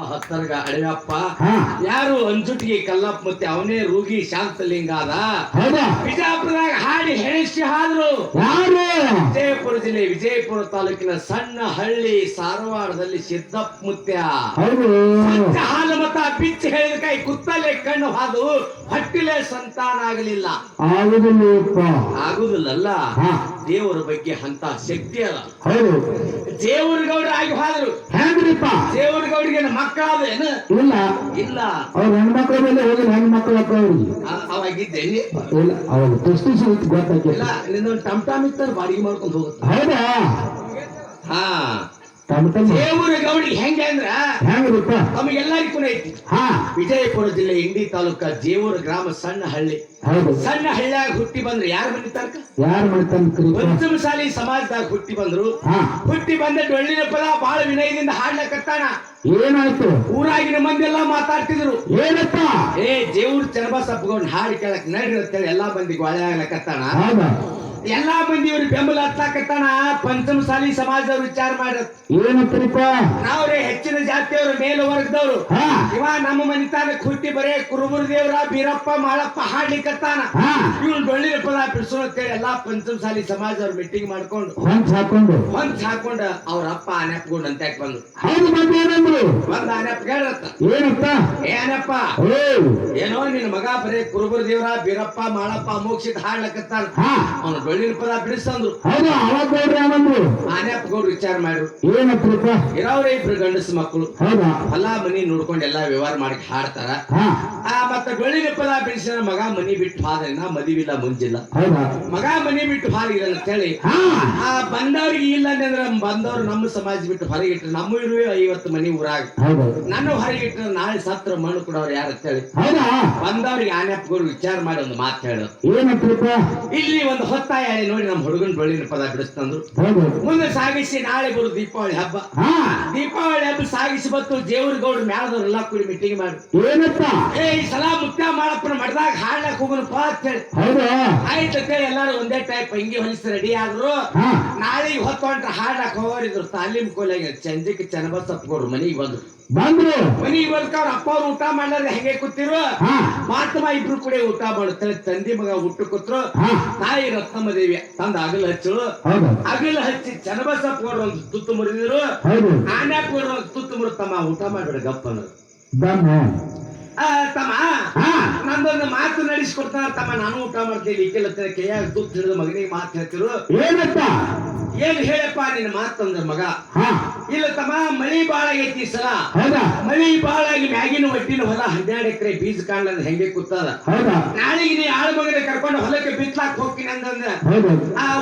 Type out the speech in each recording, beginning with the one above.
ಹತ್ತರ್ಗ ಅಡವ್ಯಪ್ಪ ಯಾರು ಅಂಜುಟಿಗೆ ಕಲ್ಲಪ್ಪ ಮತ್ತೆ ಅವನೇ ರೂಗಿ ಶಾಂತಲಿಂಗ ಅದ ಬಿಜಾಪುರದಾಗ ಹಾಡಿ ಹೆಣಿಸಿ ಹಾದ್ರು ವಿಜಯಪುರ ಜಿಲ್ಲೆ ವಿಜಯಪುರ ತಾಲೂಕಿನ ಸಣ್ಣ ಹಳ್ಳಿ ಸಾರವಾಡದಲ್ಲಿ ಸಿದ್ದಪ್ಪ ಮುತ್ಯ ಹಾಲು ಮತ ಬಿಚ್ಚಿ ಹೇಳಿದ ಕೈ ಕುತ್ತಲೆ ಕಣ್ಣು ಹಾದು ಹೊಟ್ಟಿಲೆ ಸಂತಾನ ಆಗಲಿಲ್ಲ ಆಗುದಿಲ್ಲಲ್ಲ ದೇವರ ಬಗ್ಗೆ ಅಂತ ಶಕ್ತಿ ಅದ ದೇವರ ಗೌಡ್ರ ಆಗಿ ಹೋದ್ರು ದೇವರ ಗೌಡ್ರಿಗೆ ಮಕ್ಕಳಾದ ಏನು ಇಲ್ಲ ಇಲ್ಲ ಅವ್ರ ಹೆಣ್ಮಕ್ಳ ಮೇಲೆ ಹೋಗಿ ಹೆಣ್ಮಕ್ಳು ಅವಾಗಿದ್ದೇನೆ ಅವಾಗ ಗೊತ್ತಾಗಿಲ್ಲ ನಿನ್ನೊಂದು ಟಮ್ ಇತ್ತಾರೆ ಬಾಡಿಗೆ ಮಾಡ್ಕೊಂಡು ಹೋಗುತ್ತೆ ಹೌದಾ ಹಾ ಟಮ್ ದೇವರ ಗೌಡಿಗೆ ಹೆಂಗೆ ಅಂದ್ರ ಹೆಂಗ್ರಿಪ್ಪ ನಮಗೆಲ್ಲರಿಗೂ ಐತಿ ವಿಜಯಪುರ ಜಿಲ್ಲೆ ಇಂಡಿ ತಾಲೂಕ ಜೇವೂರ ಗ್ರಾಮ ಸಣ್ಣ ಹಳ್ಳಿ ಸಣ್ಣ ಹಳ್ಳಿಯಾಗ ಹುಟ್ಟಿ ಬಂದ್ರೆ ಯಾರು ಬಂದಿರ್ತಾರ ಯಾರು ಮಾಡ್ತಾರ ಪಂಚಮಸಾಲಿ ಸಮಾಜದಾಗ ಹುಟ್ಟಿ ಬಂದ್ರು ಹುಟ್ಟಿ ಬಂದ ಡೊಳ್ಳಿನ ಪದ ಬಹಳ ವಿನಯದಿಂದ ಹಾಡ್ಲಕತ್ತಾನ ಏನಾಯ್ತು ಊರಾಗಿನ ಮಂದಿ ಎಲ್ಲಾ ಮಾತಾಡ್ತಿದ್ರು ಏನಪ್ಪ ಜೇವೂರ್ ಚನ್ನಬಸಪ್ಪಗೌಡ್ ಹಾಡಿ ಕೇಳಕ್ ನಡ್ರಿ ಅಂತೇಳಿ ಎಲ್ಲಾ ಮಂದಿ ಗೋಳೆ ಆಗ್ಲಕತ್ತಾನ ಎಲ್ಲಾ ಮಂದಿ ಇವ್ರಿಗೆ ಬೆಂಬಲ ಹತ್ತಾಕತ್ತಾನ ಪಂಚಮಸಾಲಿ ಸಮಾಜದವ್ರು ವಿಚಾರ ಮಾಡತ್ ಏನಂತಾರಿಪ್ಪ ನಾವ್ರೆ ಹೆಚ್ಚಿನ ಜಾತಿಯವರು ಮೇಲು ವರ್ಗದವ್ರು ಇವ ನಮ್ಮ ಮನಿತಾನಕ್ ಹುಟ್ಟಿ ಬರೇ ಕುರುಬುರ ದೇವ್ರ ಬೀರಪ್ಪ ಮಾಳಪ್ಪ ಹಾಡ್ಲಿಕ್ಕತ್ತಾನ ಇವ್ನು ಡೊಳ್ಳಿನ ಪದ ಬಿಡಿಸೋ ಅಂತೇಳಿ ಎಲ್ಲಾ ಪಂಚಮಸಾಲಿ ಸಮಾಜದವ್ರು ಮೀಟಿಂಗ್ ಮಾಡ್ಕೊಂಡು ಹೊಂಚ್ ಹಾಕೊಂಡ ಅವ್ರ ಅಪ್ಪ ಆನೆಪ್ಗೊಂಡ್ ಅಂತ ಬಂದ್ರು ಒಂದ್ ಆನೆಪ್ಪ ಹೇಳತ್ತ ಏನಪ್ಪ ಏನಪ್ಪ ಏನೋ ನಿನ್ ಮಗ ಬರೇ ಕುರುಬುರ ದೇವ್ರ ಬೀರಪ್ಪ ಮಾಳಪ್ಪ ಮೋಕ್ಷಿತ್ ಹಾಡ್ಲಕತ್ತಾನ ಅವ್ನು ಡೊಳ್ಳಿನ ಪದ ಬಿಡಿಸ್ತಂದ್ರು ಆನೆಪ್ಪ ಗೌಡ್ರು ವಿಚಾರ ಮಾಡ್ರು ಏನಪ್ಪ ಇರೋವ್ರೆ ಇಬ್ರು ಗಂಡಸ ಮಕ್ಕಳು ಹೊಲ ಮನಿ ನೋಡ್ಕೊಂಡು ಎಲ್ಲಾ ವ್ಯವಹಾರ ಮಾಡಿ ಹಾಡ್ತಾರ ಮತ್ತ ಡೊಳ್ಳಿನ ಪದ ಬಿಡಿಸಿದ ಮಗ ಮನಿ ಬಿಟ್ಟು ಹಾದ್ರಿನ ಮದಿವಿಲ್ಲ ಮುಂಜಿಲ್ಲ ಮಗ ಮನಿ ಬಿಟ್ಟು ಹಾರಿಲ್ಲ ಅಂತ ಹೇಳಿ ಬಂದವ್ರಿಗೆ ಇಲ್ಲ ಅಂದ್ರೆ ಬಂದವ್ರು ನಮ್ಮ ಸಮಾಜ ಬಿಟ್ಟು ಹೊರಗಿಟ್ರು ನಮ್ಮ ಇರುವೆ 50 ಮನಿ ಊರಾಗ ನನ್ನ ಹೊರಗಿಟ್ರ ನಾಳೆ ಸತ್ರ ಮಣ್ಣು ಕೊಡೋರು ಯಾರು ಅಂತ ಹೇಳಿ ಬಂದವ್ರಿಗೆ ಆನೆಪ್ಪಗೌಡ್ರು ವಿಚಾರ ಮಾಡಿ ಒಂದು ಮಾತು ಹೇಳೋದು ಇಲ್ಲಿ ಒಂದು ಹೊತ್ತಾಯ ನೋಡಿ ನಮ್ಮ ಹುಡುಗನ ಡೊಳ್ಳಿನ ಪದ ಬಿಡಿಸ್ತಂದ್ರು ಮುಂದೆ ಸಾಗಿಸಿ ನಾಳೆ ಬರು ದೀಪಾವಳಿ ಹಬ್ಬ ದೀಪಾವಳಿ ಹಬ್ಬ ಸಾಗಿಸಿ ಬತ್ತು ಜೇವೂರ್ ಗೌಡ್ರು ಮ್ಯಾಲದವ್ರೆಲ್ಲಾ ಕೂಡಿ ಮೀಟಿಂಗ್ ಮಾಡಿ ಏನಪ್ಪ ಈ ಸಲ ಮುತ್ಯ ಮಾಡಪ್ಪನ ಮಡ್ದಾಗ ಹಾಡ್ಲಕ್ ಹೋಗೋಣಪ್ಪ ಅಂತ ಹೇಳಿ ಆಯ್ತು ಅಂತ ಹೇಳಿ ಎಲ್ಲಾರು ಒಂದೇ ಟೈಪ್ ಅಂಗಿ ಹೊಲಿಸಿ ರೆಡಿ ಆದ್ರು ನಾಳೆಗೆ ಹೊತ್ತೊಂಟ್ರ ಹಾಡ್ಲಕ್ ಹೋಗೋರಿದ್ರು ತಾಲೀಮ್ ಕೋಲಾಗ ಚಂದಿಕ್ ಚನ್ನಬಸಪ್ಪಗೌಡ್ರು ಮನಿಗೆ ಬಂದ್ರು ಮನಿಗೆ ಬಂದ್ಕ ಅವ್ರ ಅಪ್ಪ ಅವ್ರು ಊಟ ಮಾಡ್ಲಾರ ಹೆಂಗೆ ಕೂತಿರು ಮಾತಮ್ಮ ಇಬ್ರು ಕೂಡ ಊಟ ಮಾಡುತ್ತಾರೆ ತಂದಿ ಮಗ ಊಟ ಕೂತ್ರು ತಾಯಿ ರತ್ನಮ್ಮ ದೇವಿ ತಂದ ಅಗಲ ಹಚ್ಚಳು ಅಗಲ ಹಚ್ಚಿ ಚನ್ನಬಸಪ್ಪಗೌಡ್ರು ಒಂದು ತುತ್ತು ಮುರಿದಿರು ಆನ್ಯಾಪಗೌಡ್ರು ಒಂದು ತುತ್ತು ಮುರಿದು ತಮ್ಮ ಊಟ ಮಾಡ್ಬೇಡ ಗಪ್ಪ ಅನ್ನೋದು ತಮ್ಮ ನಂದೊಂದು ಮಾತು ನಡೆಸ್ಕೊಡ್ತಾರ ತಮ್ಮ ನಾನು ಊಟ ಮಾಡ್ತೀನಿ ಈಕೆಲ್ಲ ಕೈಯಾಗ ತುತ್ತು ಹಿಡಿದು ಮಗನಿಗೆ ಮಾತು ಹೇಳ್ತಿರು ಏನಪ್ಪ ಏನ್ ಹೇಳಪ್ಪ ನಿನ್ನ ಮಾತಂದ್ರ ಮಗ ಇಲ್ಲ ತಮ್ಮ ಮಳಿ ಬಾಳ ಆಗೈತಿ ಸಲ ಮಳಿ ಬಾಳ ಆಗಿ ಮ್ಯಾಗಿನ ಒಟ್ಟಿನ ಹೊಲ 12 ಎಕರೆ ಬೀಜ ಕಾಣ್ಲ ಹೆಂಗೆ ಕೂತದ ನಾಳೆಗೆ ನೀ ಆಳ ಮಗನ ಕರ್ಕೊಂಡು ಹೊಲಕ್ಕೆ ಬಿತ್ಲಾಕ್ ಹೋಗ್ತೀನಿ ಅಂತಂದ್ರ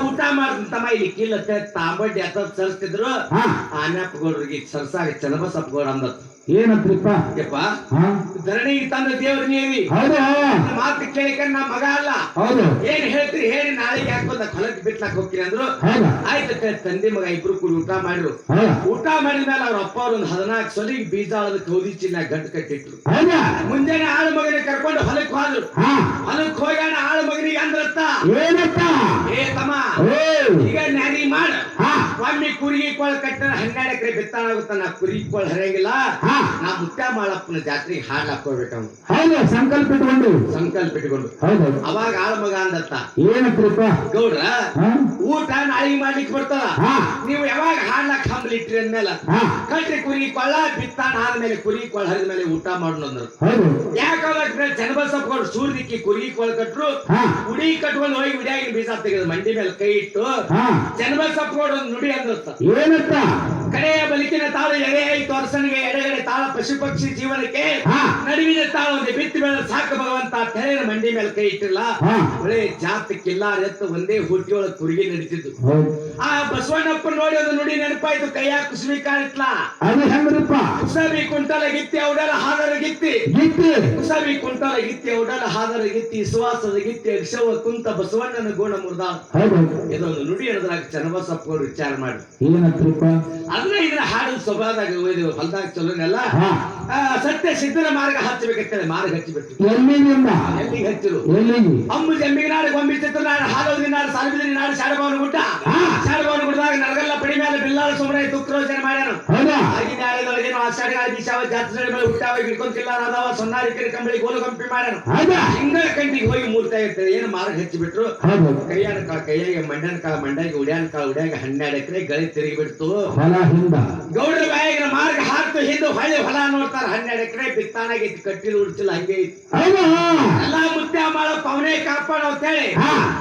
ಊಟ ಮಾಡ್ತೀನಿ ತಮ್ಮ ಇಲ್ಲಿ ಕಿಲ್ಲ ತಾಂಬಡ್ಡಿ ಹತ್ತ ಸರಿಸ್ತಿದ್ರು ಆನ್ಯಾಪ್ಪಗೌಡ್ರಿಗೆ ಸರ್ಸಾಗ ಚನ್ನಬಸಪ್ಪಗೌಡ ಅಂದತ್ತು ಏನಪ್ಪ ಯಪ್ಪ ಧರಣಿಗೆ ತಂದ ದೇವ್ರ ನೀವಿ ಮಾತು ಕೇಳಿಕೊಂಡ್ ನಾ ಮಗ ಅಲ್ಲ ಏನ್ ಹೇಳ್ತೀರಿ ಹೇಳಿ ನಾಳೆಗೆ ಹಾಕೋದ ಹೊಲಕ್ಕೆ ಬಿತ್ಲಾಕ್ ಹೋಗ್ತೀನಿ ಅಂದ್ರು ಆಯ್ತು ತಂದೆ ಮಗ ಇಬ್ರು ಕೂಡಿ ಊಟ ಮಾಡಿದ್ರು ಊಟ ಮಾಡಿದ್ಮೇಲೆ ಅವ್ರ ಅಪ್ಪ ಅವ್ರ ಒಂದು 14 ಸಲಿಗೆ ಬೀಜ ಆಳದ ಕೌದಿ ಚಿನ್ನ ಗಂಟು ಕಟ್ಟಿಟ್ರು ಮುಂಜಾನೆ ಆಳು ಮಗನ ಕರ್ಕೊಂಡು ಹೊಲಕ್ಕೆ ಹೋದ್ರು ಹೊಲಕ್ಕೆ ಹೋಗೋಣ ಆಳು ಮಗನಿಗೆ ಅಂದ್ರತ್ತ ಏ ತಮ್ಮ ಈಗ ನ್ಯಾರಿ ಮಾಡ ಒಮ್ಮೆ ಕುರಿಗೆ ಕೊಳ ಕಟ್ಟಿನ 12 ಎಕರೆ ಬಿತ್ತಾಳ ಆಗುತ್ತ ನಾ ಕುರಿಗೆ ಕೊಳ ಹರಿಯಂಗಿಲ್ಲ ನಾ ಮುತ್ಯ ಮಾಳಪ್ಪನ ಜಾತ್ರೆಗೆ ಹಾಡ್ಲಾಕ್ ಹೋಗ್ಬೇಕವ್ನು ಸಂಕಲ್ಪ ಇಟ್ಕೊಂಡು ಅವಾಗ ಆಳ ಮಗ ಅಂದತ್ತ ಏನಪ್ಪ ಗೌಡ್ರ ಊಟ ನಾಳೆಗೆ ಮಾಡ್ಲಿಕ್ಕೆ ಬರ್ತದ ನೀವು ಯಾವಾಗ ಹಾಡ್ಲಾಕ್ ಹಂಬಲ್ ಇಟ್ರಿ ಅಂದ್ಮೇಲೆ ಕಟ್ರಿ ಕುರಿ ಕೊಳ್ಳ ಬಿತ್ತಾನ ಆದ್ಮೇಲೆ ಕುರಿ ಕೊಳ್ಳ ಹರಿದ ಮೇಲೆ ಊಟ ಮಾಡೋಣ ಅಂದ್ರು ಯಾಕಂದ್ರೆ ಚನ್ನಬಸಪ್ಪಗೌಡ್ರು ಸೂರ್ಯಕ್ಕೆ ಕುರಿ ಕೊಳ್ಳ ಕಟ್ರು ಉಡಿ ಕಟ್ಕೊಂಡು ಹೋಗಿ ಉಡಿಯಾಗಿನ ಬೀಜ ತೆಗೆದು ಮಂಡಿ ಮೇಲೆ ಕೈ ಇಟ್ಟು ಚನ್ನಬಸಪ್ಪಗೌಡ್ರು ಒಂದು ನುಡಿ ಅಂದ್ರತ್ತ ಏನಪ್ಪ ಕಡೆಯ ಬಲಿಕಿನ ತಾಳು ಎಡೆ ತೋರ್ಸನಿಗೆ ಎಡೆಗಡೆ ತಾಳ ಪಶು ಪಕ್ಷಿ ಜೀವನಕ್ಕೆ ನಡುವಿನ ತಾಳು ಒಂದು ಬಿತ್ತಿ ಬೆಳೆ ಸಾಕ ಭಗವಂತ ತೆರೆಯ ಮಂಡಿ ಮೇಲೆ ಕೈ ಇಟ್ಟಿಲ್ಲ ಒಳ್ಳೆ ಜಾತಕ್ಕಿಲ್ಲ ಎತ್ತು ಒಂದೇ ಹುಟ್ಟಿಯೊಳಗೆ ಕುರಿಗೆ ನಡೀತಿದ್ದು ಆ ಬಸವಣ್ಣಪ್ಪ ನೋಡಿ ಒಂದು ನುಡಿ ನೆನಪಾಯ್ತು ಕೈಯಾಗ ಕುಸುಬಿ ಕಾಣಿತ್ಲಾ ಕುಸಬಿ ಕುಂಟಲ ಗಿತ್ತಿ ಅವಡಲ ಹಾದರ ಗಿತ್ತಿ ಕುಸಬಿ ಕುಂಟಲ ಗಿತ್ತಿ ಅವಡಲ ಹಾದರ ಗಿತ್ತಿ ಸುವಾಸದ ಗಿತ್ತಿ ಅಕ್ಷವ ಕುಂತ ಬಸವಣ್ಣನ ಗೋಣ ಮುರ್ದ ಇದೊಂದು ನುಡಿ ಹೇಳಿದ್ರಾಗ ಚನ್ನಬಸಪ್ಪಗೌಡ್ರು ವಿಚಾರ ಮಾಡಿ ಏನಪ್ಪ ಅದನ್ನ ಇದನ್ನ ಹಾಡು ಸ್ವಭಾವದಾಗ ಹೊಲದಾಗ ಚಲೋನೆಲ್ಲ ಸತ್ಯ ಸಿದ್ಧನ ಮಾರ್ಗ ಹಚ್ಚಬೇಕಂತೇಳಿ ಮಾರ್ಗ ಹಚ್ಚಿಬಿಟ್ಟು ಎಲ್ಲಿಗಿಂದ ಎಲ್ಲಿಗೆ ಹಚ್ಚಿರು ಎಲ್ಲಿಗೆ ಅಂಬು ಜಂಬಿಗೆ ನಾಡು ಗೊಂಬಿ ಚಿತ್ರನಾಡು ಹಾಲೋದಿ ನಾಡು ಸಾಲಬಿದ್ರಿ ನಾಡು ಶಾಡಭವನ ಗುಡ್ಡ ಶಾಡಭವನ ಗುಡ್ಡದಾಗ ನರಗಲ್ಲ ಪಡಿ ಮೇಲೆ ಬಿಲ್ಲಾಳ ಸುಮ್ರ ತುಕ್ರೋಜನ ಮಾಡ್ಯಾನ ಹೌದಾ ಆಗಿನ ಆಳೆದೊಳಗೇನು ಆಷಾಢ ದಿಶಾವ ಜಾತ್ರೆ ಮೇಲೆ ಹುಟ್ಟಾವ ಹಿಡ್ಕೊಂತಿಲ್ಲ ರಾಧಾವ ಸೊನ್ನಾರಿಕರಿ ಕಂಬಳಿ ಗೋಲು ಗಂಪಿ ಮಾಡ್ಯಾನ ಹೌದಾ ಹಿಂಗಳ ಕಂಟಿಗೆ ಹೋಗಿ ಮೂರ್ತಾ ಇರ್ತದೆ ಏನು ಮಾರ್ಗ ಹಚ್ಚಿಬಿಟ್ರು ಹೌದು ಕೈಯಾನ ಕಾಳ ಕೈಯಾಗ ಮಂಡ್ಯನ ಕಾಳ ಮಂಡ್ಯಾಗ ಉಡ್ಯಾನ ಕಾಳ ಉಡ್ಯಾಗ 12 ಎಕರೆ ಗಳಿ ತಿರುಗಿ ಬಿಡ್ತು ಹೊಲ ಹಿಂದ ಗೌಡ್ರ ಬಾಯಿಗೆ ಮಾರ್ಗ ಹಾಕ್ತು ಹಿಂದೆ ಹೊಳೆ ಹೊಲ ನೋಡ್ತಾರ 12 ಎಕರೆ ಬಿತ್ತಾನಾಗೈತಿ ಕಟ್ಟಿಲು ಉಡ್ತಿಲ್ಲ ಹಂಗೆ ಐತಿ ಹೌದಾ ಎಲ್ಲಾ ಮುತ್ಯ ಮಾಡಪ್ಪ ಅವನೇ ಕಾಪಾಡ ಅಂತ ಹೇಳಿ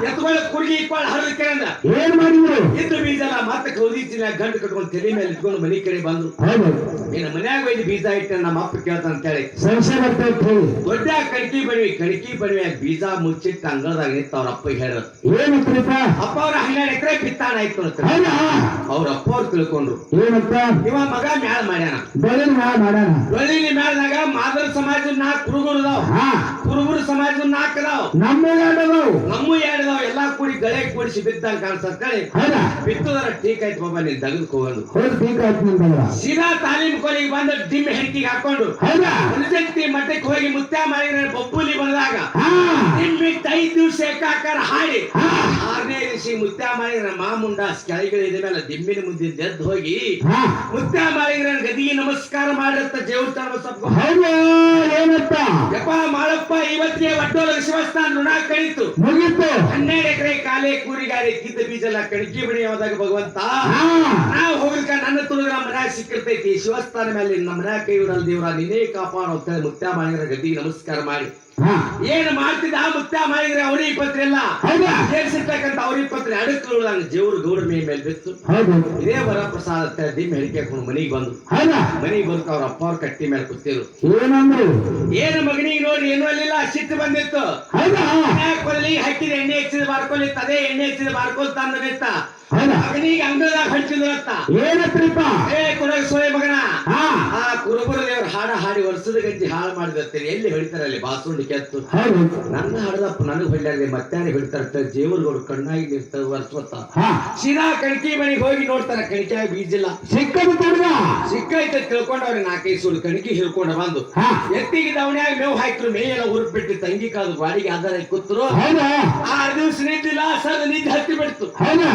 ಎತ್ಕೊಳ್ಳ ಕುರ್ಗಿ ಇಕ್ಕೊಳ್ಳ ಹರಿಕೆ ಅಂದ ಏನ್ ಮಾಡಿದ್ರು ಇದ್ದು ಬೀಜ ಮತ್ತೆ ಕೌದಿಚಿನ ಗಂಟು ಕಟ್ಕೊಂಡು ತಲೆ ಮೇಲೆ ಇಟ್ಕೊಂಡು ಮನಿ ಕಡೆ ಬಂದ್ರು ಹೌದು ಏನ ಮನ್ಯಾಗ ಒಯ್ದು ಬೀಜ ಇಟ್ಟ ನಮ್ಮ ಅಪ್ಪ ಕೇಳ್ತಾನ ಅಂತ ಹೇಳಿ ಸಂಶಯ ಬರ್ತೈತಿ ದೊಡ್ಡ ಕಣಕಿ ಬಣಿವೆ ಬೀಜ ಮುಚ್ಚಿಟ್ಟು ಅಂಗಳದಾಗ ನಿಂತ ಅವ್ರ ಅಪ್ಪ ಹೇಳತ್ ಏನಂತ್ರಿಪ್ಪ ಅಪ್ಪ ಅವ್ರ 12 ಎಕರೆ ಬಿತ್ತಾನ ಆಯ್ತು ಅಂತ ಹೌದಾ ಅವ್ರ ಅಪ್ಪ ಅವ್ರು ತಿಳ್ಕೊಂಡ್ರು ಏನಂತ ಇವ ಮಗ ಮ್ಯಾಲ ಮಾಡ್ಯಾನ ಬೆಳಿನ ಮಾಡ್ಯಾನ ಬೆಳಿಲಿ ಮ್ಯಾಲದಾಗ ಮಾದರ ಸಮಾಜ 4 ಕುರುಗುರು ಅದಾವ ಕುರುಗುರು ಸಮಾಜ 4 ಅದಾವ ನಮ್ಮ ಯಾಡವು ನಮ್ಮ 2 ಅದಾವ ಎಲ್ಲಾ ಕೂಡಿ ಗಳೆ ಕೂಡಿಸಿ ಬಿದ್ದಂಗ ಕಾಣಿಸ್ತದ ಕಳೆ ಹೌದಾ ಬಿತ್ತುದರ ಟೀಕ್ ಆಯ್ತು ಬಾಬಾ ನೀನ್ ತೆಗೆದುಕೋ ಒಂದು ಹೋಗಿ ಟೀಕ್ ಆಯ್ತು ನಿಂದಲ್ಲ ಸೀದಾ ತಾಲೀಮ್ ಕೋಲಿಗೆ ಬಂದ ಡಿಮ್ ಹೆಂಕಿಗೆ ಹಾಕೊಂಡು ಹೌದಾ ಹುಲಿಜಂತಿ ಮಠಕ್ಕೆ ಹೋಗಿ ಮುತ್ಯ ಮಾಡಿದ್ರೆ ಬಬ್ಬುಲಿ ಬಂದಾಗ ಹಾ ನಿಮ್ಮಿಟ್ಟು 5 ದಿವಸ ಏಕಾಕಾರ ಹಾಡಿ 6ನೇ ದಿವಸ ಮುತ್ಯ ಮಾಡಿದ್ರೆ ಮಾಮುಂಡ ಕೆಳಗಿಳಿದ ಮೇಲೆ ದಿಂಬಿನ ಮುಂದೆ ಎದ್ದು ಹೋಗಿ ಹಾ ಮುತ್ಯ ಮಾಡಿದ್ರೆ ಗದಿಗೆ ನಮಸ್ಕಾರ ಮಾಡಿರತ್ತ ಜೇವ್ರ ತರ್ಮ ಸಪ್ಪ ಹೌದು ಏನಂತ ಯಪ್ಪ ಮಾಳಪ್ಪ ಇವತ್ತಿಗೆ ಒಟ್ಟೋಲ ಶಿವಸ್ಥಾನ ಋಣ ಕಳಿತು ಮುಗೀತು 12 ಎಕರೆ ಕಾಲೇ ಕೂರಿಗಾರಿ ಕಿತ್ತ ಬೀಜ ಎಲ್ಲ ಕಣಕಿ ಬಣಿ ಹೋದಾಗ ಭಗವಂತ ಹಾ ನಾವು ಹೋಗ್ಲಿಕ್ಕ ನನ್ನ ತುಳುಗ ನಮ್ಮ ಮನ್ಯಾಗ ಸಿಕ್ಕಿರ್ತೈತಿ ಶಿವಸ್ಥಾನ ಮೇಲೆ ನಮ್ಮ ಮನ್ಯಾಗ ಕೈ ಬಿಡಲ್ ದೇವ್ರ ನೀನೇ ಕಾಪಾಡ ಅಂತ ಹೇಳಿ ಮುತ್ಯ ಮಾಡಿದ್ರೆ ಗದಿಗೆ ನಮಸ್ಕಾರ ಮಾಡಿ ಹಾ ಏನ್ ಮಾಡ್ತಿದ್ದ ಮುತ್ಯ ಮಾಡಿದ್ರೆ ಅವ್ರಿಗೆ ಪತ್ರ ಇಲ್ಲ ಹೌದಾ ಸೇರ್ಸಿರ್ತಕ್ಕಂಥ ಅವ್ರಿಗೆ ಪತ್ರ ಅಡಕ್ಳುದಂಗ ಜೇವ್ರ ಗೌಡ್ರ ಮೇಲೆ ಬಿತ್ತು ಹೌದು ಇದೇ ವರಪ್ರಸಾದ ಅಂತ ದಿಮ್ಮ ಹೆಣಿಕೆ ಹಾಕೊಂಡು ಮನೆಗೆ ಬಂದು ಹೌದಾ ಮನೆಗೆ ಬಂದು ಅವ್ರ ಅಪ್ಪ ಅವ್ರ ಕಟ್ಟಿ ಮೇಲೆ ಕೂತಿರು ಏನಂದ್ರು ಏನು ಮಗನಿಗೆ ನೋಡಿ ಏನೂ ಅಲ್ಲಿಲ್ಲ ಸಿಟ್ಟು ಬಂದಿತ್ತು ಹೌದಾ ಕೊಲ್ಲಿ ಹಾಕಿದ ಎಣ್ಣೆ ಹೆಚ್ಚಿದ ಬಾರ್ಕೊಲಿತ್ತು ಅದೇ ಎಣ್ಣೆ ಹೆಚ್ಚಿದ ಬಾರ್ಕೊಲ್ ತಂದಿತ್ತ ಹೌದಾ ಮಗನಿಗೆ ಅಂಗಳದಾಗ ಹಂಚಿದ್ರತ್ತ ಏನಂತ್ರಿಪ್ಪ ಏ ಕುರಗ ಸೋಯ ಮಗನ ಹಾ ಆ ಕುರುಬರ ದೇವ್ರ ಹಾಡ ಹಾಡಿ ವರ್ಷದ ಗಂಜಿ ಹಾಳು ಮಾಡಿದತ್ತೇಳಿ ಎಲ್ಲಿ ಹೊಡಿತಾರ ಅಲ್ಲಿ ಬಾಸುಂಡಿ ಕೆತ್ತು ಹೌದು ನನ್ನ ಹಾಡದಪ್ಪ ನನಗೆ ಹೊಡ್ಲಾರ್ದೆ ಮತ್ತಾನೆ ಹೊಡಿತಾರ ಜೇವರ್ಗಳು ಕಣ್ಣಾಗಿ ನಿಂತ ವರ್ಷವತ್ತ ಹಾ ಸೀದಾ ಕಣಕಿ ಮನೆಗೆ ಹೋಗಿ ನೋಡ್ತಾರ ಕಣಿಕೆಯಾಗಿ ಬೀಜಿಲ್ಲ ಸಿಕ್ಕದು ತಡ್ಗ ಸಿಕ್ಕೈತೆ ತಿಳ್ಕೊಂಡು ಅವ್ರಿಗೆ 4-5 ಸುಳ್ಳು ಕಣಕಿ ಹಿಡ್ಕೊಂಡು ಬಂದು ಹಾ ಎತ್ತಿಗೆ ದವಣ್ಯಾಗ ಮೇವು ಹಾಕಿದ್ರು ಮೇಯೆಲ್ಲ ಉರುಪಿಟ್ಟು ತಂಗಿ ಕಾದು ಗಾಡಿಗೆ ಆಧಾರ ಕೂತರು ಹೌದಾ 6 ದಿವಸ ನಿಂತಿಲ್ಲ ಸದ ನಿದ್ದೆ ಹತ್ತಿ ಬಿಡ್ತು ಹೌದಾ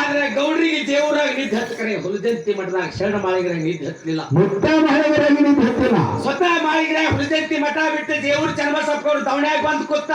ಆದ್ರೆ ಗೌಡ್ರಿಗೆ ದೇವರಾಗ ನಿದ್ದೆ ಹತ್ತ ಕಡೆ ಹುಲಜಂತಿ ಮಠದಾಗ ಶರಣ ಮಾಳಿಗರಾಗ ನಿದ್ದೆ ಹತ್ತಲಿಲ್ಲ ಮುತ್ತ ಮಹಳವರಾಗಿ ನಿಂತು ಹತ್ತಿಲ್ಲ ಸ್ವತಃ ಮಾಳಿಗರಾಗ ಹುಲಜಂತಿ ಮಠ ಬಿಟ್ಟು ದೇವ್ರು ಚನ್ನಬಸಪ್ಪಗೌಡ ದವಣ್ಯಾಗ ಬಂದು ಕೂತ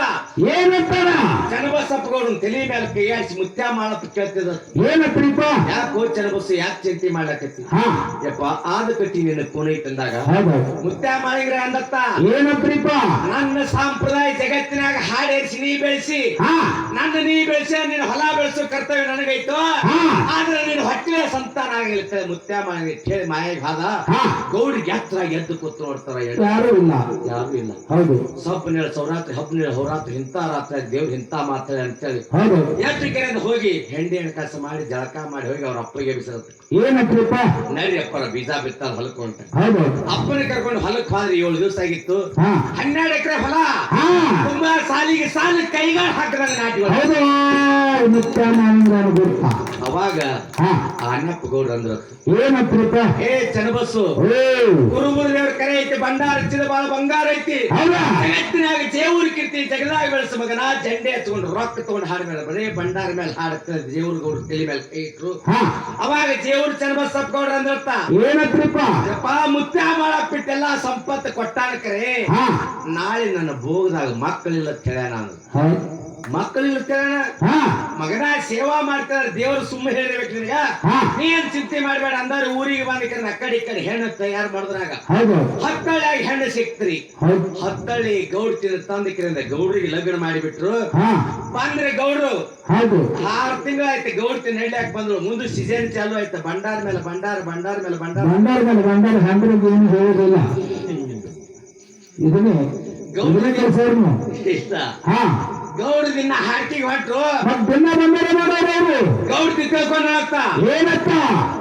ಏನಂತಾರ ಚನ್ನಬಸಪ್ಪಗೌಡ ತಲೆ ಮೇಲೆ ಕೈಯಾಡಿಸಿ ಮುತ್ಯ ಮಾಡಪ್ಪ ಕೇಳ್ತಿದ ಏನಂತ್ರಿಪ್ಪ ಯಾಕೋ ಚನ್ನಬಸ್ಸು ಯಾಕೆ ಚಿಂತೆ ಮಾಡ್ಲಾಕತ್ತಿ ಹಾ ಯಪ್ಪ ಆದ ಕಟ್ಟಿ ನಿನ್ನ ಕೋಣೆ ತಂದಾಗ ಹೌದು ಮುತ್ಯ ಮಾಳಿಗರ ಅಂದತ್ತ ಏನಂತ್ರಿಪ್ಪ ನನ್ನ ಸಂಪ್ರದಾಯ ಜಗತ್ತಿನಾಗ ಹಾಡೇರಿಸಿ ನೀ ಬೆಳೆಸಿ ಹಾ ನನ್ನ ನೀ ಬೆಳೆಸಿ ನಿನ್ನ ಹೊಲ ಬೆಳೆಸೋ ಕರ್ತವ್ಯ ನನಗೈತು ಹಾ ಆದ್ರೆ ನೀನು ಹೊಟ್ಟಿನ ಸಂತಾನ ಆಗಿಲ್ಲ ಮುತ್ಯ ಮಾಡಿ ಕೇಳಿ ಮಾಯಾಗ ಹಾದ ಹಾ ಗೌಡಿಗೆ ಎತ್ತರ ಎದ್ದು ಕೂತು ನೋಡ್ತಾರ ಯಾರು ಇಲ್ಲ ಯಾರು ಇಲ್ಲ ಹೌದು ಸೊಪ್ಪು ನೇಳ ಸೌರಾತ್ರಿ ಹಬ್ಬ ನೇಳ ಹೋರಾತ್ರಿ ಇಂಥ ರಾತ್ರಿ ದೇವ್ರು ಇಂಥ ಮಾತಾಡಿ ಅಂತೇಳಿ ಹೌದು ಎಷ್ಟು ಕರೆಯಿಂದ ಹೋಗಿ ಹೆಂಡಿ ಹಣಕಾಸ ಮಾಡಿ ಜಳಕ ಮಾಡಿ ಹೋಗಿ ಅವ್ರ ಅಪ್ಪಗೆ ಬಿಸಿರುತ್ತೆ ಏನಂತ್ರಿಪ್ಪ ನಡಿ ಅಪ್ಪರ ಬೀಜ ಬಿತ್ತಾರ ಹೊಲಕ್ಕೆ ಹೊಂಟ ಹೌದು ಅಪ್ಪನ ಕರ್ಕೊಂಡು ಹೊಲಕ್ಕೆ ಹೋದ್ರೆ 7 ದಿವಸ ಆಗಿತ್ತು ಹಾ 12 ಎಕರೆ ಹೊಲ ಹಾ ತುಂಬಾ ಸಾಲಿಗೆ ಸಾಲು ಕೈಗಾಳ ಹಾಕಿದಾಗ ನಾಟಿ ಹೊಲ. ಹೌದು ಮುತ್ತ ಮಹಳವರಾಗ ಗೊತ್ತಾ ಅವಾಗ ಹಾ ಆ ಅಣ್ಣಪ್ಪ ಗೌಡ್ರ ಅಂದ್ರು ಏನಂತ್ರಿಪ್ಪ ಏ ಚನ್ನಬಸ್ಸು ಓ ಕುರುಬುರ ದೇವ್ರ ಕರೆ ಐತಿ ಬಂಡಾರ ಹಚ್ಚಿದ ಬಾಳ ಬಂಗಾರ ಐತಿ ಹೌದಾ ಜಗತ್ತಿನಾಗ ಜೇವ್ರ ಕೀರ್ತಿ ಜಗದಾಗ ಬೆಳೆಸ ಮಗನ ಜಂಡೆ ಹಚ್ಕೊಂಡು ರೊಕ್ಕ ತಗೊಂಡು ಹಾಡ ಮೇಲೆ ಬರೇ ಬಂಡಾರ ಮೇಲೆ ಹಾಡುತ್ತ ಜೇವ್ರ ಗೌಡ್ರ ತಲೆ ಮೇಲೆ ಕೈ ಇಟ್ರು ಹಾ ಅವಾಗ ಜೇವ್ರ ಚನ್ನಬಸಪ್ಪ ಗೌಡ್ರ ಅಂದ್ರತ್ತ ಏನಂತ್ರಿಪ್ಪ ಯಪ್ಪ ಮುತ್ಯ ಮಾಡಪ್ಪಿಟ್ಟೆಲ್ಲ ಸಂಪತ್ತು ಕೊಟ್ಟಾನ ಕರೆ ಹಾ ನಾಳೆ ನನ್ನ ಭೋಗದಾಗ ಮಕ್ಕಳಿಲ್ಲ ತೆಳ ನಾನು ಹೌದು ಮಕ್ಕಳಿಲ್ಲ ತೆಳ ಹಾ ಮಗನ ಸೇವಾ ಮಾಡ್ತಾರೆ ದೇವರು ಸುಮ್ಮನೆ ಹೇಳಿರ್ಬೇಕು ನಿನಗ ಹಾ ನೀನ್ ಚಿಂತೆ ಮಾಡ್ಬೇಡ ಅಂದಾರ ಊರಿಗೆ ಬಂದ ಅಕ್ಕಡಿ ಈ ಕಡೆ ಹೆಣ್ಣು ತಯಾರು ಮಾಡಿದ್ರಾಗ ಹೌದು ಹತ್ತಳ್ಳಿಯಾಗಿ ಹೆಣ್ಣು ಸಿಕ್ತ್ರಿ ಹೌದು ಹತ್ತಳ್ಳಿ ಗೌಡ್ ತಂದಕ್ರಿಂದ ಗೌಡ್ರಿಗೆ ಲಗ್ನ ಮಾಡಿಬಿಟ್ರು ಹಾ ಬಂದ್ರೆ ಗೌಡ್ರು ಹೌದು 6 ತಿಂಗಳಾಯ್ತು ಗೌಡ್ ತಿನ್ನ ಹಳ್ಳಿಯಾಕ ಬಂದ್ರು ಮುಂದೆ ಸೀಸನ್ ಚಾಲು ಆಯ್ತು ಬಂಡಾರ ಮೇಲೆ ಬಂಡಾರ ಬಂಡಾರ ಮೇಲೆ ಬಂಡಾರ ಬಂಡಾರ ಮೇಲೆ ಬಂಡಾರ ಹಂಡ್ರಿಗೆ ಏನು ಹೇಳುದಿಲ್ಲ ಇದನ್ನೇ ಇದನ್ನೇ ಕೆಲಸವನ್ನು ಇಷ್ಟ ಹಾ ಗೌಡ ದಿನ ಹಾಕಿಗೆ ಹೊಂಟ್ರು ಮತ್ ದಿನ ಬಂಡಾರ ಮಾಡೋರು ಅವರು ಗೌಡ್ ತಿಳ್ಕೊಂಡು ಹೋಗ್ತಾ ಏನತ್ತ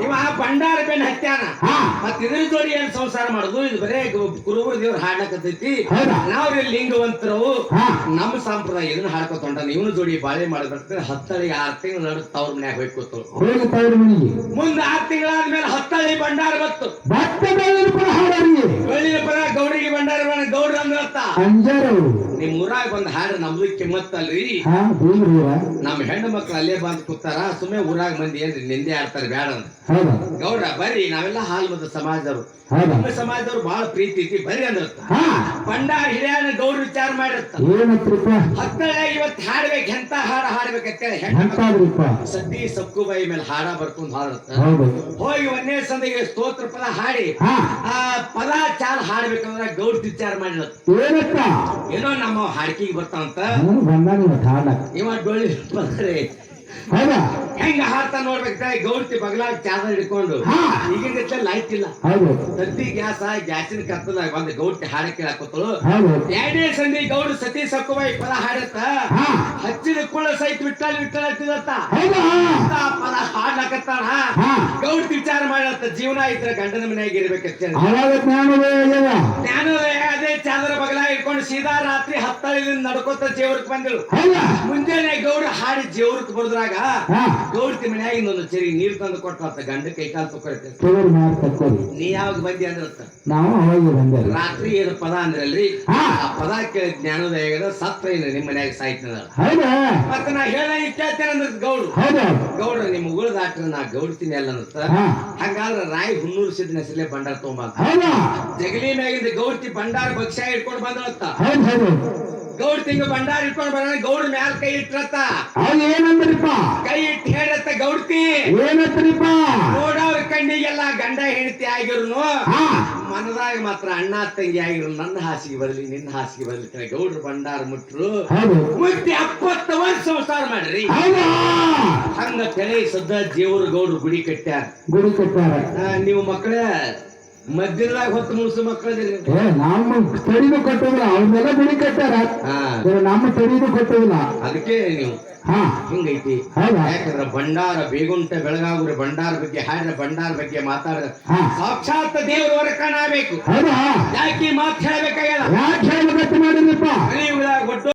ಇವ ಬಂಡಾರ ಬೆನ್ ಹತ್ಯಾನ ಹಾ ಮತ್ ಇದ್ರ ಜೋಡಿ ಏನ್ ಸಂಸಾರ ಮಾಡುದು ಇದು ಬರೇ ಕುರುಬರ ದೇವ್ರ ಹಾಡಕತ್ತೈತಿ ಹೌದಾ ನಾವ್ರಿ ಲಿಂಗವಂತರವು ಹಾ ನಮ್ಮ ಸಂಪ್ರದಾಯ ಇದನ್ನ ಹಾಡ್ಕೊತೊಂಡ ಇವನು ಜೋಡಿ ಬಾಳೆ ಮಾಡಿದ್ರೆ 10 6 ತಿಂಗಳು ನಡುತ್ತ ಅವ್ರ ಮನ್ಯಾಗ ಹೋಗಿ ಕೂತರು ಹೋಗಿ ತವ್ರ ಮನೆಗೆ ಮುಂದೆ 6 ತಿಂಗಳಾದ್ಮೇಲೆ 10 ಬಂಡಾರ ಬತ್ತು ಭತ್ತ ಬೆಳೆದ್ರು ಕೂಡ ಹಾಡೋರಿಗೆ ಬೆಳ್ಳಿ ಊರಾಗ ಬಂದ್ ಹಾಡ್ರ ನಮ್ದು ಕಿಮ್ಮತ್ತಲ್ರಿ ಹಾ ಬೀಗ್ರಿ ಊರ ನಮ್ ಹೆಣ್ಣು ಮಕ್ಳು ಅಲ್ಲೇ ಬಂದ್ ಕೂತಾರ ಸುಮ್ಮನೆ ಊರಾಗ ಮಂದಿ ಏನ್ರಿ ನಿಂದೆ ಆಡ್ತಾರ ಬ್ಯಾಡ ಅಂತ ಹೌದಾ ಗೌಡ್ರ ಬರ್ರಿ ನಾವೆಲ್ಲ ಹಾಲ್ ಮತ ಸಮಾಜದವ್ರು ಹೌದಾ ನಮ್ಮ ಸಮಾಜದವ್ರು ಬಹಳ ಪ್ರೀತಿ ಐತಿ ಬರ್ರಿ ಅಂದ್ರತ್ತ ಹಾ ಬಂಡಾರ ಹಿರಿಯನ ಗೌಡ್ರ ವಿಚಾರ ಮಾಡಿರತ್ತ ಏನತ್ರಿಪ್ಪ ಹತ್ತಳೆ ಇವತ್ ಹಾಡ್ಬೇಕು ಎಂತ ಹಾಡ ಹಾಡ್ಬೇಕಂತೇಳಿ ಹೆಣ್ಣು ಎಂತಾದ್ರಿಪ್ಪ ಸದ್ದಿ ಸಕ್ಕುಬಾಯಿ ಮೇಲೆ ಹಾಡ ಬರ್ಕೊಂಡ್ ಹಾಡತ್ತ ಹೌದು ಹೋಗಿ ಒಂದೇ ಸಂದಿಗೆ ಸ್ತೋತ್ರ ಪದ ಹಾಡಿ ಹಾ ಆ ಪದ ಚಾಲ್ ಹಾಡ್ಬೇಕಂದ್ರ ಗೌಡ್ ವಿಚಾರ ಮಾಡಿರತ್ತ ಏನಪ್ಪ ಏನೋ ನಮ್ಮ ಹಾಡ್ಕಿಗೆ ಬರ್ತಾವಂತ ಬಂದಾಗ ಇವತ್ತು ಹಾಡಕ್ ಇವ ಡೊಳ್ಳಿ ಬಂದ್ರೆ ಹೌದಾ ಹೆಂಗ ಹಾಡ್ತಾ ನೋಡ್ಬೇಕ ಗೌಡ್ತಿ ಬಗಲಾಗ ಚಾದ ಹಿಡ್ಕೊಂಡು ಹಾ. ಈಗಿನ ಲೈಟ್ ಇಲ್ಲ ಹೌದು ಸದ್ದಿ ಗ್ಯಾಸಿನ ಕತ್ತದಾಗ ಬಂದು ಗೌಡ್ತಿ ಹಾಡ ಕೇಳಾಕತ್ತಳು ಹೌದು ಎರಡನೇ ಸಂದಿ ಗೌಡ ಸತಿ ಸಕ್ಕುಬಾಯಿ ಪದ ಹಾಡತ್ತ ಹಾ ಹಚ್ಚಿದ ಕುಳ್ಳ ಸಹಿತ ವಿಠಲ್ ವಿಠಲ್ ಹಚ್ಚಿದತ್ತ ಹೌದಾ ಆ ಪದ ಹಾಡ್ಲಾಕತ್ತಾಳ ಹಾ ಗೌಡ್ತಿ ವಿಚಾರ ಮಾಡತ್ತ ಜೀವನ ಇದ್ರ ಗಂಡನ ಮನೆಯಾಗ ಇರ್ಬೇಕಂತ ಅವಾಗ ಜ್ಞಾನೋದಯ ಜ್ಞಾನೋದಯ ಅದೇ ಚಾದರ ಬಗಲಾಗ ಇಟ್ಕೊಂಡು ಸೀದಾ ರಾತ್ರಿ ಹತ್ತಳಿದಿಂದ ನಡ್ಕೋತ ಜೇವ್ರಕ್ ಬಂದಿಳು ಹೌದಾ ಮುಂಜಾನೆ ಗೌಡ ಹಾಡಿ ಜೇವ್ರಕ್ ಬರುದ್ರಾಗ ಹಾ ಗೌಡ್ತಿ ಮನ್ಯಾಗ ಇನ್ನೊಂದು ಚರಿ ನೀರ್ ತಂದು ಕೊಟ್ಟ ಗಂಡ ಕೈ ಕಾಲು ತಕೊಳ್ತೇವೆ ತಗೋರಿ ಮಾಡಿ ತಕ್ಕೋರಿ ನೀ ಯಾವಾಗ ಬಂದಿ ಅಂದ್ರತ್ತ ನಾವು ಅವಾಗ ಬಂದೆ ರಾತ್ರಿ ಏನು ಪದ ಅಂದ್ರಲ್ರಿ ಹಾ. ಆ ಪದ ಕೇಳಿ ಜ್ಞಾನೋದಯ ಸತ್ರ ಏನು ನಿಮ್ ಮನ್ಯಾಗ ಸಾಯ್ತದ ಹೌದಾ ಮತ್ತ ನಾ ಹೇಳ ಕೇಳ್ತೇನೆ ಅಂದ್ರ ಗೌಡ್ರು ಹೌದಾ ಗೌಡ್ರ ನಿಮ್ ಉಗುಳ ದಾಟ್ರ ನಾ ಗೌಡ್ತೀನಿ ಅಲ್ಲ ಅನ್ನತ್ತ ಹಾ ಹಂಗಾದ್ರ ರಾಯ್ ಹುಣ್ಣೂರು ಸಿದ್ದ ಹೆಸರಲ್ಲೇ ಬಂಡಾರ ತಗೊಂಬ ಹೌದಾ ಜಗಲಿ ಮ್ಯಾಗಿಂದ ಗೌಡ್ತಿ ಬಂಡಾರ ಭಕ್ಷ್ಯ ಇಟ್ಕೊಂಡು ಬಂದಳತ್ತ ಹೌದು ಹೌದು ಗೌಡ್ ತಿಂಗ ಬಂಡಾರ ಇಟ್ಕೊಂಡು ಬರೋಣ ಗೌಡ ಮ್ಯಾಲ ಕೈ ಇಟ್ರತ್ತ ಅವಾಗ ಏನಂದ್ರಿಪ್ಪ ಕೈ ಇಟ್ಟು ಹೇಳತ್ತ ಗೌಡ್ತಿ ಏನತ್ರಿಪ್ಪ ನೋಡವ್ರ ಕಣ್ಣಿಗೆಲ್ಲ ಗಂಡ ಹೆಂಡತಿ ಆಗಿರುನು ಹಾ ಮನದಾಗ ಮಾತ್ರ ಅಣ್ಣ ತಂಗಿ ಆಗಿರು ನನ್ನ ಹಾಸಿಗೆ ಬರ್ಲಿ ನಿನ್ನ ಹಾಸಿಗೆ ಬರ್ಲಿ ಕಡೆ ಗೌಡ್ರು ಬಂಡಾರ ಮುಟ್ರು ಹೌದು ಮುಟ್ಟಿ 70 ವರ್ಷ ಸಂಸಾರ ಮಾಡ್ರಿ ಹೌದಾ ಹಂಗ ತಲೆ ಸದ್ದ ದೇವ್ರ ಗೌಡ್ರು ಗುಡಿ ಕಟ್ಟ್ಯಾರ ಗುಡಿ ಕಟ್ಟಾರ ನೀವು ಮಕ್ಕಳ ಮಧ್ಯದಾಗ ಹೊತ್ತು ಮುಳ್ಸು ಮಕ್ಕಳದಿರಿ ಏ ನಮ್ಮ ತಡಿದು ಕಟ್ಟೋದಿಲ್ಲ ಅವ್ರನ್ನೆಲ್ಲ ಗುಡಿ ಕಟ್ಟಾರ ಹಾ ನಮ್ಮ ತಡಿದು ಕಟ್ಟೋದಿಲ್ಲ ಅದಕ್ಕೆ ನೀವು ಹಾ ಹಿಂಗೈತಿ ಹೌದಾ ಯಾಕಂದ್ರ ಭಂಡಾರ ಬೇಗುಂಟ ಬೆಳಗಾಗುರಿ ಭಂಡಾರ ಬಗ್ಗೆ ಹಾಡಿದ ಭಂಡಾರ ಬಗ್ಗೆ ಮಾತಾಡಿದ ಹಾ ಸಾಕ್ಷಾತ್ ದೇವ್ರ ಹೊರ ಕಾಣಬೇಕು ಹೌದಾ ಯಾಕೆ ಮಾತು ಹೇಳ್ಬೇಕಾಗ್ಯದ ಯಾಕೆ